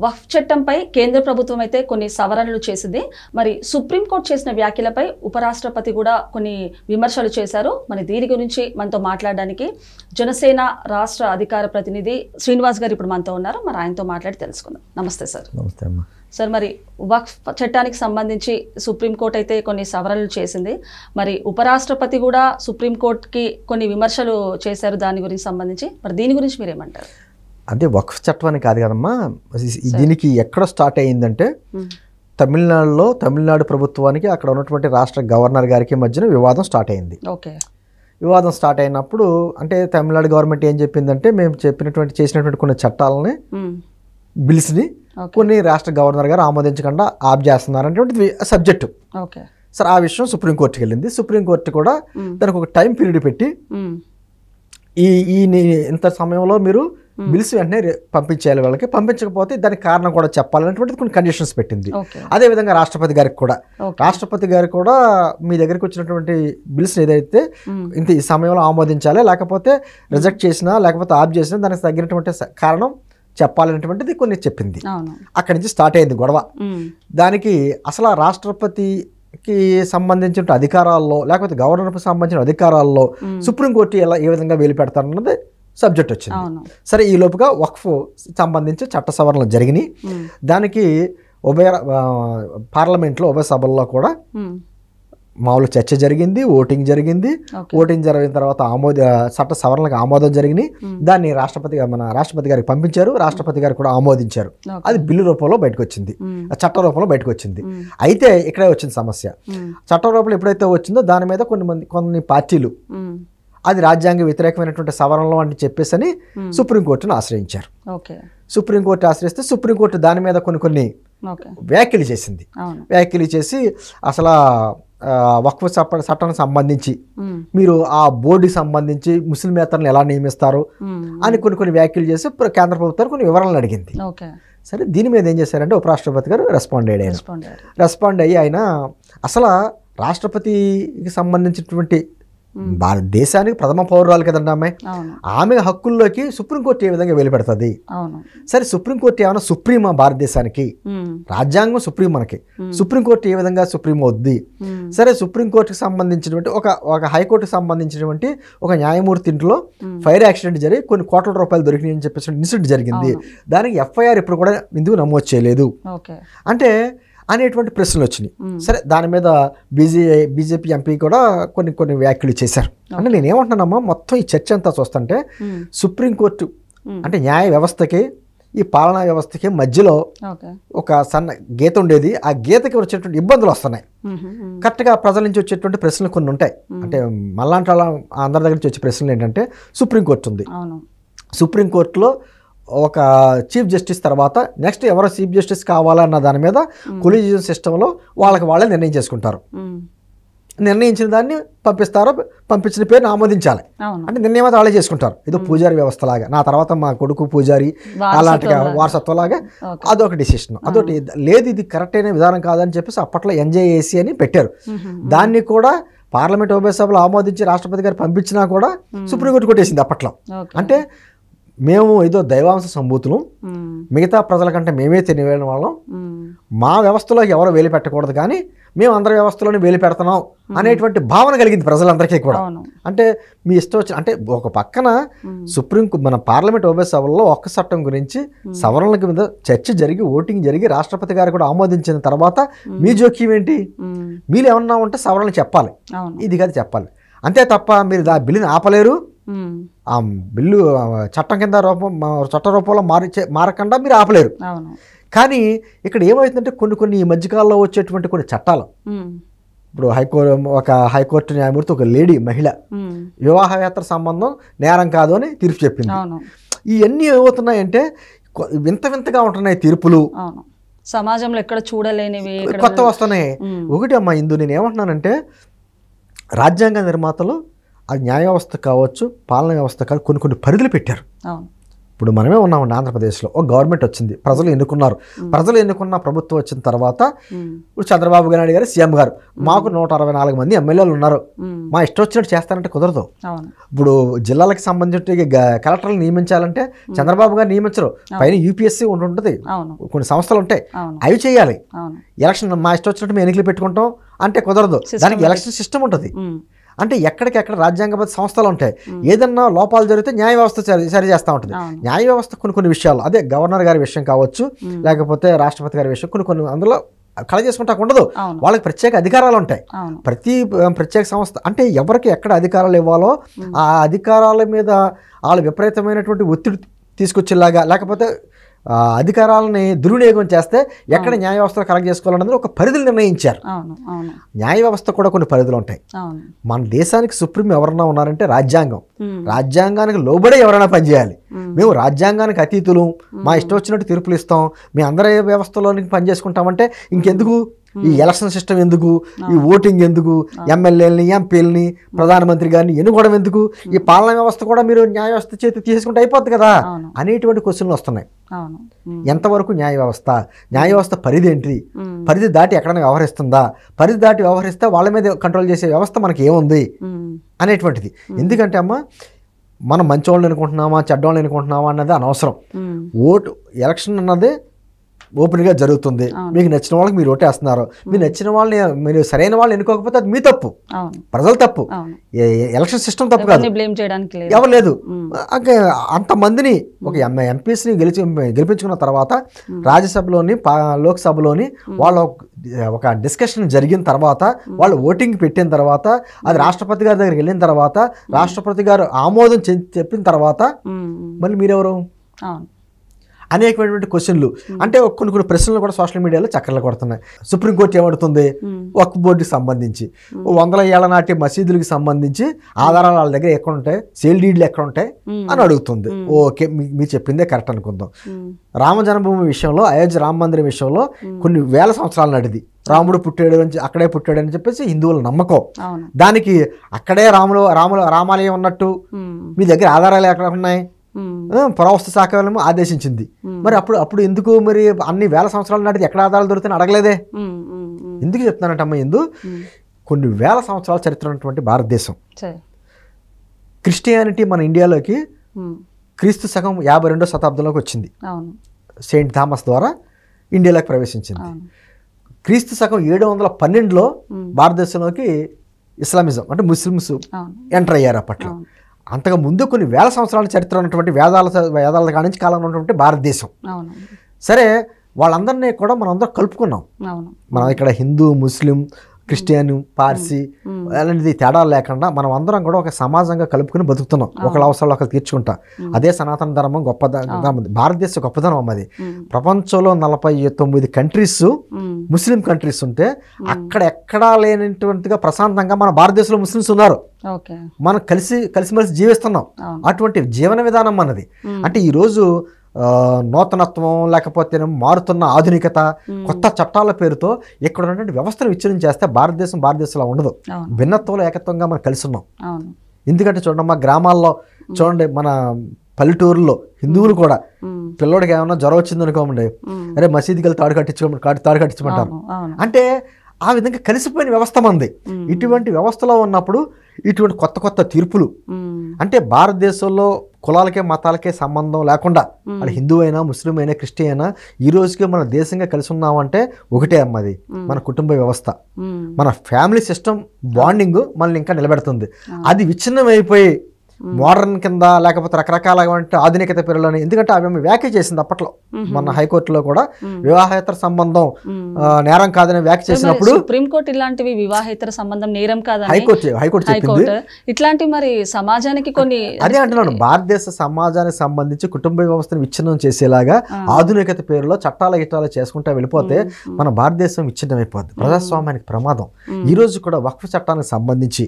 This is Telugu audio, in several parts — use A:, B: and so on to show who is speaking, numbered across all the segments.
A: వక్ఫ్ చట్టంపై కేంద్ర ప్రభుత్వం అయితే కొన్ని సవరణలు చేసింది. మరి సుప్రీంకోర్టు చేసిన వ్యాఖ్యలపై ఉపరాష్ట్రపతి కూడా కొన్ని విమర్శలు చేశారు. మరి దీని గురించి మనతో మాట్లాడడానికి జనసేన రాష్ట్ర అధికార ప్రతినిధి శ్రీనివాస్ గారు ఇప్పుడు మనతో ఉన్నారు. మరి ఆయనతో మాట్లాడి తెలుసుకుందాం. నమస్తే సార్.
B: నమస్తే అమ్మా.
A: సార్, మరి వక్ఫ్ చట్టానికి సంబంధించి సుప్రీంకోర్టు అయితే కొన్ని సవరణలు చేసింది. మరి ఉపరాష్ట్రపతి కూడా సుప్రీంకోర్టుకి కొన్ని విమర్శలు చేశారు దాని గురించి సంబంధించి. మరి దీని గురించి మీరేమంటారు?
B: అంటే వక్ఫ్ చట్టం అని కాదు కదమ్మా, దీనికి ఎక్కడ స్టార్ట్ అయ్యిందంటే తమిళనాడులో తమిళనాడు ప్రభుత్వానికి అక్కడ ఉన్నటువంటి రాష్ట్ర గవర్నర్ గారికి మధ్యన వివాదం స్టార్ట్ అయింది.
A: ఓకే.
B: వివాదం స్టార్ట్ అయినప్పుడు అంటే తమిళనాడు గవర్నమెంట్ ఏం చెప్పిందంటే మేము చేసినటువంటి కొన్ని చట్టాలని బిల్స్ని కొన్ని రాష్ట్ర గవర్నర్ గారు ఆమోదించకుండా ఆప్ చేస్తున్నారు అనేటువంటి సబ్జెక్టు.
A: ఓకే.
B: సరే, ఆ విషయం సుప్రీంకోర్టుకి వెళ్ళింది. సుప్రీంకోర్టు కూడా దానికి ఒక టైం పీరియడ్ పెట్టి ఈ ఇంత సమయంలో మీరు బిల్స్ వెంటనే పంపించేయాలి, వాళ్ళకి పంపించకపోతే దానికి కారణం కూడా చెప్పాలనేటువంటిది కొన్ని కండిషన్స్ పెట్టింది. అదేవిధంగా రాష్ట్రపతి గారికి కూడా మీ దగ్గరికి వచ్చినటువంటి బిల్స్ ఏదైతే ఇంత ఈ సమయంలో ఆమోదించాలి, లేకపోతే రిజెక్ట్ చేసినా లేకపోతే ఆప్ చేసినా దానికి తగినటువంటి కారణం చెప్పాలనేటువంటిది కొన్ని చెప్పింది. అక్కడి నుంచి స్టార్ట్ అయింది గొడవ. దానికి అసలు రాష్ట్రపతికి సంబంధించిన అధికారాల్లో లేకపోతే గవర్నర్కి సంబంధించిన అధికారాల్లో సుప్రీంకోర్టు ఏ విధంగా వేలు పెడతారన్నది సబ్జెక్ట్ వచ్చింది. సరే, ఈ లోపుగా వక్ఫ్ సంబంధించి చట్ట సవరణలు జరిగినాయి. దానికి పార్లమెంట్లో ఉభయ సభల్లో కూడా మామూలు చర్చ జరిగింది, ఓటింగ్ జరిగింది. ఓటింగ్ జరిగిన తర్వాత చట్ట సవరణలకు ఆమోదం జరిగినాయి. దాన్ని మన రాష్ట్రపతి గారికి పంపించారు. రాష్ట్రపతి గారు కూడా ఆమోదించారు. అది బిల్లు రూపంలో బయటకు వచ్చింది, చట్ట రూపంలో బయటకు వచ్చింది. అయితే ఇక్కడే వచ్చింది సమస్య. చట్ట రూపంలో ఎప్పుడైతే వచ్చిందో దాని మీద కొన్ని పార్టీలు అది రాజ్యాంగ వ్యతిరేకమైనటువంటి సవరణలు అని చెప్పేసి సుప్రీంకోర్టును ఆశ్రయించారు. సుప్రీంకోర్టు ఆశ్రయిస్తే సుప్రీంకోర్టు దాని మీద కొన్ని వ్యాఖ్యలు చేసింది. వ్యాఖ్యలు చేసి అసలు వక్ఫ్ చట్టానికి సంబంధించి మీరు ఆ బోర్డుకి సంబంధించి ముస్లిమేతరులను ఎలా నియమిస్తారు అని కొన్ని వ్యాఖ్యలు చేసి కేంద్ర ప్రభుత్వానికి కొన్ని వివరాలను అడిగింది. సరే, దీని మీద ఏం చేశారంటే ఉపరాష్ట్రపతి గారు రెస్పాండ్ అయ్యి ఆయన అసలు రాష్ట్రపతికి సంబంధించినటువంటి భారతదేశానికి ప్రథమ పౌరురాలు కదండి ఆమె హక్కుల్లోకి సుప్రీంకోర్టు ఏ విధంగా వేలు పెడుతుంది? సరే, సుప్రీంకోర్టు ఏమైనా సుప్రీమా భారతదేశానికి? రాజ్యాంగం సుప్రీం మనకి. సుప్రీంకోర్టు ఏ విధంగా సుప్రీం అవుద్ది? సరే, సుప్రీంకోర్టుకి సంబంధించినటువంటి ఒక హైకోర్టుకి సంబంధించినటువంటి ఒక న్యాయమూర్తి ఇంట్లో ఫైర్ యాక్సిడెంట్ జరిగి కొన్ని కోట్ల రూపాయలు దొరికినాయి అని చెప్పేసి ఇన్సిడెంట్ జరిగింది. దానికి ఎఫ్ఐఆర్ ఇప్పుడు కూడా ఎందుకు నమోదు చేయలేదు అంటే అనేటువంటి ప్రశ్నలు వచ్చినాయి. సరే, దాని మీద బీజేపీ ఎంపీ కూడా కొన్ని వ్యాఖ్యలు చేశారు. అంటే నేనేమంటున్నానమ్మా, మొత్తం ఈ చర్చ అంతా చూస్తుంటే సుప్రీంకోర్టు అంటే న్యాయ వ్యవస్థకి ఈ పాలనా వ్యవస్థకి మధ్యలో ఒక సన్న గీత ఉండేది. ఆ గీతకి వచ్చేటువంటి ఇబ్బందులు వస్తున్నాయి. కరెక్ట్గా ప్రజల నుంచి వచ్చేటువంటి ప్రశ్నలు కొన్ని ఉంటాయి. అంటే మళ్ళాంటి అందరి దగ్గర నుంచి వచ్చే ప్రశ్నలు ఏంటంటే సుప్రీంకోర్టు ఉంది. సుప్రీంకోర్టులో ఒక చీఫ్ జస్టిస్ తర్వాత నెక్స్ట్ ఎవరో చీఫ్ జస్టిస్ కావాలన్న దాని మీద కొలీజియం సిస్టంలో వాళ్ళే నిర్ణయం చేసుకుంటారు. నిర్ణయించిన దాన్ని పంపిస్తారో పంపించిన పేరుని ఆమోదించాలి. అంటే నిర్ణయం అయితే వాళ్ళే చేసుకుంటారు. ఏదో పూజారి వ్యవస్థ లాగా, నా తర్వాత మా కొడుకు పూజారి అలాంటిగా వారసత్వం లాగా అదొక డిసిషన్. అదొకటి లేదు, ఇది కరెక్ట్ అయిన విధానం కాదని చెప్పేసి అప్పట్లో ఎన్జేఏసీ అని పెట్టారు. దాన్ని కూడా పార్లమెంట్ ఉభయ సభలో ఆమోదించి రాష్ట్రపతి గారు పంపించినా కూడా సుప్రీంకోర్టు కొట్టేసింది అప్పట్లో. అంటే మేము ఏదో దైవాంశ సంభూతులు, మిగతా ప్రజల కంటే మేమే తెలియని వాళ్ళం, మా వ్యవస్థలో ఎవరో వేలు పెట్టకూడదు కానీ మేము అందరి వ్యవస్థలోనే వేలు పెడుతున్నాం అనేటువంటి భావన కలిగింది ప్రజలందరికీ కూడా. అంటే మీ ఇష్టం వచ్చి అంటే ఒక పక్కన మన పార్లమెంట్ ఉభయ సభల్లో ఒక్క చట్టం గురించి సవరణల మీద చర్చ జరిగి ఓటింగ్ జరిగి రాష్ట్రపతి గారు కూడా ఆమోదించిన తర్వాత మీ జోక్యం ఏంటి? మీరు ఏమన్నా ఉంటే సవరణలు చెప్పాలి, ఇది కాదు చెప్పాలి. అంతే తప్ప మీరు ఆ బిల్లుని ఆపలేరు. ఆ బిల్లు చట్టం కింద చట్ట రూపంలో మారకుండా మీరు ఆపలేరు. కానీ ఇక్కడ ఏమవుతుందంటే కొన్ని ఈ మధ్యకాలంలో వచ్చేటువంటి కొన్ని చట్టాలు, ఇప్పుడు హైకోర్టు న్యాయమూర్తి ఒక మహిళ వివాహేతర సంబంధం నేరం కాదు అని తీర్పు చెప్పింది. ఇవన్నీ ఏమవుతున్నాయంటే వింతగా ఉంటున్నాయి తీర్పులు,
A: సమాజంలో ఎక్కడ చూడలేనివి
B: కొత్త వస్తున్నాయి. ఒకటి అమ్మా ఇందు నేను ఏమంటున్నానంటే రాజ్యాంగ నిర్మాతలు ఆ న్యాయ వ్యవస్థ కావచ్చు పాలనా వ్యవస్థ కావచ్చు కొన్ని పరిధులు పెట్టారు. ఇప్పుడు మనమే ఉన్నామండి ఆంధ్రప్రదేశ్లో, ఒక గవర్నమెంట్ వచ్చింది, ప్రజలు ఎన్నుకున్నారు. ప్రజలు ఎన్నుకున్న ప్రభుత్వం వచ్చిన తర్వాత ఇప్పుడు చంద్రబాబు నాయుడు గారు సీఎం గారు, మాకు 164 మంది ఎమ్మెల్యేలు ఉన్నారు, మా ఇష్టం వచ్చినట్టు చేస్తారంటే కుదరదు. ఇప్పుడు జిల్లాలకు సంబంధించి కలెక్టర్లు నియమించాలంటే చంద్రబాబు గారు నియమించరు, పైన యూపీఎస్సీ ఉంటుంది, కొన్ని సంస్థలు ఉంటాయి, అవి చేయాలి. ఎలక్షన్ మా ఇష్టం వచ్చినట్టు మేము ఎన్నికలు పెట్టుకుంటాం అంటే కుదరదు, దానికి ఎలక్షన్ సిస్టమ్ ఉంటుంది. అంటే ఎక్కడికెక్కడ రాజ్యాంగబద్ధ సంస్థలు ఉంటాయి. ఏదన్నా లోపాలు జరిగితే న్యాయ వ్యవస్థ సరి చేస్తూ ఉంటుంది. న్యాయ వ్యవస్థ కొన్ని విషయాలు, అదే గవర్నర్ గారి విషయం కావచ్చు, లేకపోతే రాష్ట్రపతి గారి విషయం, కొన్ని అందులో కళ చేసుకుంటా ఉండదు. వాళ్ళకి ప్రత్యేక అధికారాలు ఉంటాయి. ప్రతి ప్రత్యేక సంస్థ అంటే ఎవరికి ఎక్కడ అధికారాలు ఇవ్వాలో ఆ అధికారాల మీద వాళ్ళు విపరీతమైనటువంటి ఒత్తిడి తీసుకొచ్చేలాగా, లేకపోతే అధికారాలని దుర్వినియోగం చేస్తే ఎక్కడ న్యాయ వ్యవస్థలో కలెక్ట్ చేసుకోవాలన్నది ఒక పరిధులు నిర్ణయించారు. న్యాయ వ్యవస్థ కూడా కొన్ని పరిధులు ఉంటాయి. మన దేశానికి సుప్రీం ఎవరన్నా ఉన్నారంటే రాజ్యాంగం. రాజ్యాంగానికి లోబడే ఎవరైనా పనిచేయాలి. మేము రాజ్యాంగానికి అతీతులు, మా ఇష్టం వచ్చినట్టు తీర్పులు ఇస్తాం, మేము అందరి వ్యవస్థలోనికి పనిచేసుకుంటామంటే ఇంకెందుకు ఈ ఎలక్షన్ సిస్టమ్ ఎందుకు, ఈ ఓటింగ్ ఎందుకు, ఎమ్మెల్యేలని ఎంపీలని ప్రధానమంత్రి గారిని ఎన్నుకోవడం ఎందుకు, ఈ పాలనా వ్యవస్థ కూడా మీరు న్యాయ వ్యవస్థ చేతి తీసుకుంటే అయిపోద్ది కదా అనేటువంటి క్వశ్చన్లు వస్తున్నాయి. ఎంతవరకు న్యాయ వ్యవస్థ పరిధి ఏంటి, పరిధి దాటి ఎక్కడైనా వ్యవహరిస్తుందా, పరిధి దాటి వ్యవహరిస్తే వాళ్ళ మీద కంట్రోల్ చేసే వ్యవస్థ మనకి ఏముంది అనేటువంటిది. ఎందుకంటే అమ్మ మనం మంచివాళ్ళని ఎన్నుకుంటున్నామా చెడ్డవాళ్ళని ఎన్నుకుంటున్నామా అన్నది అనవసరం. ఓటు ఎలక్షన్ అన్నది ఓపెన్గా జరుగుతుంది. మీకు నచ్చిన వాళ్ళకి మీరు ఓటేస్తున్నారు, మీరు నచ్చిన వాళ్ళని మీరు సరైన వాళ్ళని ఎన్నుకోకపోతే అది మీ తప్పు, ప్రజల తప్పు, ఎలక్షన్ సిస్టమ్ తప్పు కాదు, ఎవరు లేదు. అంతమందిని ఒక ఎంపీస్ని గెలిపించుకున్న తర్వాత రాజ్యసభలోని లోక్సభలోని వాళ్ళ ఒక డిస్కషన్ జరిగిన తర్వాత వాళ్ళు ఓటింగ్ పెట్టిన తర్వాత అది రాష్ట్రపతి గారి దగ్గరికి వెళ్ళిన తర్వాత రాష్ట్రపతి గారు ఆమోదం చెప్పిన తర్వాత మళ్ళీ మీరెవరు అనేకమైనటువంటి క్వశ్చన్లు. అంటే కొన్ని ప్రశ్నలు కూడా సోషల్ మీడియాలో చక్కర్లు కొడుతున్నాయి. సుప్రీంకోర్టు ఏమడుతుంది, వక్ఫ్ బోర్డుకి సంబంధించి 100 ఏళ్ల నాటి మసీదులకు సంబంధించి ఆధారాలు వాళ్ళ దగ్గర ఎక్కడ ఉంటాయి, సేల్ డీడ్లు ఎక్కడ ఉంటాయి అని అడుగుతుంది. ఓకే, మీరు చెప్పిందే కరెక్ట్ అనుకుందాం. రామ జన్మభూమి విషయంలో, అయోధ్య రామ మందిరం విషయంలో కొన్ని వేల సంవత్సరాలు నడిది. రాముడు పుట్టాడు అని అక్కడే పుట్టాడు అని చెప్పేసి హిందువుల నమ్మకం. దానికి అక్కడే రామాలయం ఉన్నట్టు మీ దగ్గర ఆధారాలు ఎక్కడ ఉన్నాయి, పురావస్తు శాఖ ఆదేశించింది. మరి అప్పుడు ఎందుకు మరి అన్ని వేల సంవత్సరాల నాటిది ఎక్కడ ఆధారాలు దొరుకుతాయని అడగలేదే? ఎందుకు చెప్తున్నానంటే అమ్మ, కొన్ని వేల సంవత్సరాల చరిత్ర ఉన్నటువంటి భారతదేశం, క్రిస్టియానిటీ మన ఇండియాలోకి క్రీస్తు శకం 52వ శతాబ్దంలోకి వచ్చింది. సెయింట్ థామస్ ద్వారా ఇండియాలోకి ప్రవేశించింది. క్రీస్తు శకం 712లో భారతదేశంలోకి ఇస్లామిజం అంటే ముస్లిమ్స్ ఎంటర్ అయ్యారు. అప్పట్లో అంతగా ముందు కొన్ని వేల సంవత్సరాల చరిత్ర ఉన్నటువంటి వేదాల కానించి కాలంలో ఉన్నటువంటి భారతదేశం. సరే, వాళ్ళందరినీ కూడా మనం అందరం కలుపుకున్నాం. మనం ఇక్కడ హిందూ, ముస్లిం, క్రిస్టియన్, పార్సీ అలాంటిది తేడాలు లేకుండా మనం అందరం కూడా ఒక సమాజంగా కలుపుకుని బతుకుతున్నాం, ఒకళ్ళ అవసరాలు ఒకరు తీర్చుకుంటా. అదే సనాతన ధర్మం గొప్పదనం, భారతదేశ గొప్పదనం అమ్మది. ప్రపంచంలో 49 కంట్రీస్ ముస్లిం కంట్రీస్ ఉంటే అక్కడ ఎక్కడా లేనటువంటిగా ప్రశాంతంగా మన భారతదేశంలో ముస్లిమ్స్ ఉన్నారు. మనం కలిసిమెలిసి జీవిస్తున్నాం. అటువంటి జీవన విధానం మనది. అంటే ఈరోజు నూతనత్వం లేకపోతే మారుతున్న ఆధునికత, కొత్త చట్టాల పేరుతో ఇక్కడ ఉన్నటువంటి వ్యవస్థను విచ్ఛిన్నం చేస్తే భారతదేశంలో ఉండదు. భిన్నత్వంలో ఏకత్వంగా మనం కలిసి ఉన్నాం. ఎందుకంటే చూడండి, మా గ్రామాల్లో చూడండి, మన పల్లెటూరులో హిందువులు కూడా పిల్లోడికి ఏమన్నా జ్వరం వచ్చింది అనుకోమండి, అరే మసీదుకి వెళ్ళి తాడు కట్టించమంటారు. అంటే ఆ విధంగా కలిసిపోయిన వ్యవస్థ మంది. ఇటువంటి వ్యవస్థలో ఉన్నప్పుడు ఇటువంటి కొత్త తీర్పులు, అంటే భారతదేశంలో కులాలకే మతాలకే సంబంధం లేకుండా అది హిందూ అయినా, ముస్లిం అయినా, క్రిస్టియన్ అయినా ఈ రోజుకి మన దేశంగా కలిసి ఉన్నామంటే ఒకటే అమ్మది, మన కుటుంబ వ్యవస్థ, మన ఫ్యామిలీ సిస్టమ్ బాండింగ్ మనల్ని ఇంకా నిలబెడుతుంది. అది విచ్ఛిన్నం అయిపోయి మోడర్న్ కింద లేకపోతే రకరకాల ఆధునికత పేరులోని, ఎందుకంటే అవి వ్యాఖ్య చేసింది అప్పట్లో మన హైకోర్టులో కూడా వివాహేతర సంబంధం నేరం కాదని వ్యాఖ్య చేసినప్పుడు
A: సుప్రీంకోర్టు ఇలాంటివి వివాహేతర సంబంధం నేరం కాదని
B: హైకోర్టు చెప్పింది.
A: ఇట్లాంటి మరి సమాజానికి కొన్ని
B: అదే అంటున్నాను, భారతదేశ సమాజానికి సంబంధించి కుటుంబ వ్యవస్థను విచ్ఛిన్నం చేసేలాగా ఆధునికత పేరులో చట్టాలు చేసుకుంటా వెళ్ళిపోతే మన భారతదేశం విచ్ఛిన్నం అయిపోద్ది, ప్రజాస్వామ్యానికి ప్రమాదం. ఈ రోజు కూడా వక్ఫ్ చట్టానికి సంబంధించి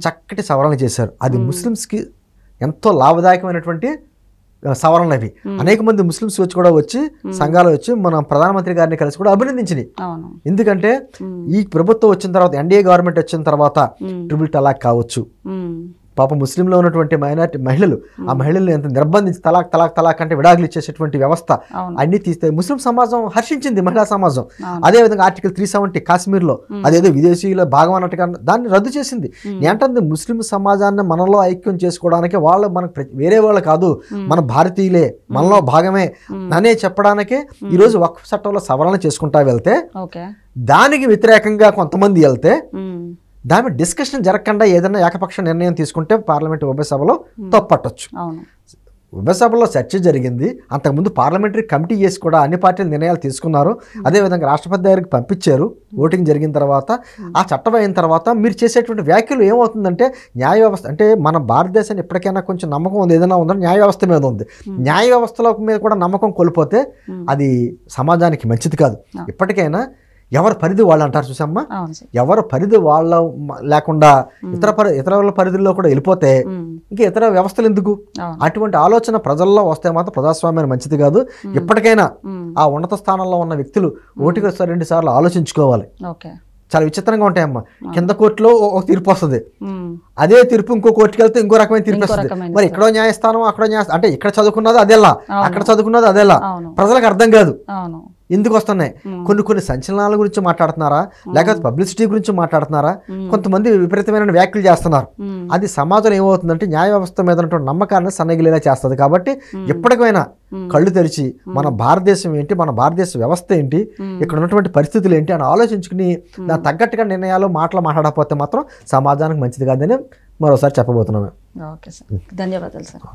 B: చక్కటి సవరణ చేశారు. అది ముస్లిమ్స్కి ఎంతో లాభదాయకమైనటువంటి సవరణలు అవి. అనేక మంది ముస్లిమ్స్ వచ్చి సంఘాలు వచ్చి మన ప్రధానమంత్రి గారిని కలిసి కూడా అభినందించింది. ఎందుకంటే ఈ ప్రభుత్వం వచ్చిన తర్వాత, ఎన్డీఏ గవర్నమెంట్ వచ్చిన తర్వాత ట్రిపుల్ తలాక్ కావచ్చు, పాప ముస్లింలో ఉన్నటువంటి మైనారిటీ మహిళలు ఆ మహిళల్ని ఎంత నిర్బంధించి తలాక్ అంటే విడాకులు ఇచ్చేసేటువంటి వ్యవస్థ అన్ని తీస్తే ముస్లిం సమాజం హర్షించింది, మహిళా సమాజం. అదేవిధంగా ఆర్టికల్ 370 కాశ్మీర్లో అదేదో విదేశీయుల భాగం అన్నట్టుగా దాన్ని రద్దు చేసింది. ఏంటంటే ముస్లిం సమాజాన్ని మనలో ఐక్యం చేసుకోవడానికి వాళ్ళు మనకు వేరే వాళ్ళు కాదు, మన భారతీయులే, మనలో భాగమే అనే చెప్పడానికే ఈరోజు వక్ఫ్ చట్టంలో సవరణ చేసుకుంటా వెళ్తే దానికి వ్యతిరేకంగా కొంతమంది వెళ్తే దాని డిస్కషన్ జరగకుండా ఏదైనా ఏకపక్ష నిర్ణయం తీసుకుంటే పార్లమెంట్ ఉభయ సభలో తప్పట్టొచ్చు. ఉభయ సభలో చర్చ జరిగింది. అంతకుముందు పార్లమెంటరీ కమిటీ చేసి కూడా అన్ని పార్టీలు నిర్ణయాలు తీసుకున్నారు. అదేవిధంగా రాష్ట్రపతి దగ్గరికి పంపించారు. ఓటింగ్ జరిగిన తర్వాత ఆ చట్టం అయిన తర్వాత మీరు చేసేటువంటి వ్యాఖ్యలు ఏమవుతుందంటే న్యాయ వ్యవస్థ అంటే మన భారతదేశాన్ని ఎప్పటికైనా కొంచెం నమ్మకం ఉంది, ఏదైనా ఉందంటే న్యాయ వ్యవస్థ మీద ఉంది. న్యాయ వ్యవస్థల మీద కూడా నమ్మకం కోల్పోతే అది సమాజానికి మంచిది కాదు. ఇప్పటికైనా ఎవరి పరిధి వాళ్ళు అంటారు చూసమ్మా, ఎవరి పరిధి వాళ్ళ లేకుండా ఇతరుల పరిధిలో కూడా వెళ్ళిపోతే ఇంకా ఇతర వ్యవస్థలు ఎందుకు? అటువంటి ఆలోచన ప్రజల్లో వస్తే మాత్రం ప్రజాస్వామ్యాన్ని మంచిది కాదు. ఇప్పటికైనా ఆ ఉన్నత స్థానంలో ఉన్న వ్యక్తులు ఓటికి 2 సార్లు ఆలోచించుకోవాలి. చాలా విచిత్రంగా ఉంటాయమ్మా. కింద కోర్టులో ఒక తీర్పు వస్తుంది, అదే తీర్పు ఇంకో కోర్టుకి వెళ్తే ఇంకో రకమైన తీర్పు వస్తుంది. మరి ఇక్కడో న్యాయస్థానం అక్కడో అంటే ఇక్కడ చదువుకున్నది అదేలా, అక్కడ చదువుకున్నది అదేలా, ప్రజలకు అర్థం కాదు ఎందుకు వస్తున్నాయి. కొన్ని సంచలనాల గురించి మాట్లాడుతున్నారా, లేకపోతే పబ్లిసిటీ గురించి మాట్లాడుతున్నారా, కొంతమంది విపరీతమైన వ్యాఖ్యలు చేస్తున్నారు. అది సమాజంలో ఏమవుతుందంటే న్యాయ వ్యవస్థ మీద ఉన్నటువంటి నమ్మకాన్ని సన్నగిలేలా చేస్తుంది. కాబట్టి ఎప్పటికైనా కళ్ళు తెరిచి మన భారతదేశం ఏంటి, మన భారతదేశ వ్యవస్థ ఏంటి, ఇక్కడ ఉన్నటువంటి పరిస్థితులు ఏంటి అని ఆలోచించుకుని దానికి తగ్గట్టుగా నిర్ణయాలు మాట్లాడకపోతే మాత్రం సమాజానికి మంచిది కాదని మరోసారి చెప్పబోతున్నాము.
A: ఓకే సార్, ధన్యవాదాలు సార్.